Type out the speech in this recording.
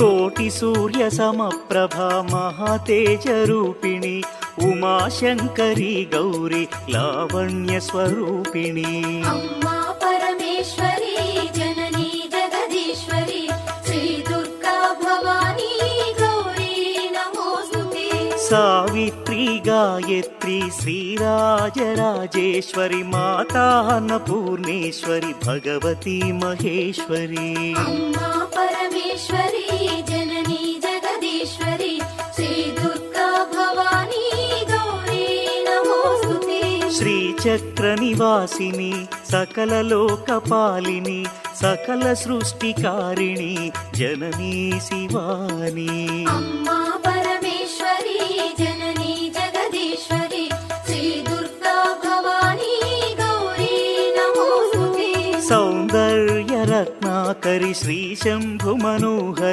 కోటి సూర్య సమప్రభా మహాతేజరూపిణి ఉమాశంకరి గౌరి లావణ్య స్వరూపిణి అమ్మా పరమేశ్వరి జననీ జగదీశ్వరి శ్రీ దుర్గా భవానీ గౌరీ నమోస్తుతే. సావిత్రి గాయత్రి శ్రీరాజరాజేశ్వరి మాతా అన్నపూర్ణేశ్వరి భగవతి మహేశ్వరి అమ్మా పరమేశ్వరి జననీ జగదీశ్వరి శ్రీ దుర్గా భవానీ గౌరీ నమోస్తుతే. శ్రీచక్ర నివాసిని సకల లోకపాలిని సకల సృష్టికారిణి జననీ శివాని అమ్మా పరమేశ్వరి జననీ జగదీశ్వరి శ్రీ దుర్గా భవానీ గౌరీ నమోస్తుతే. సౌందర్య రత్నాకరి శ్రీ శంభు మనోహరి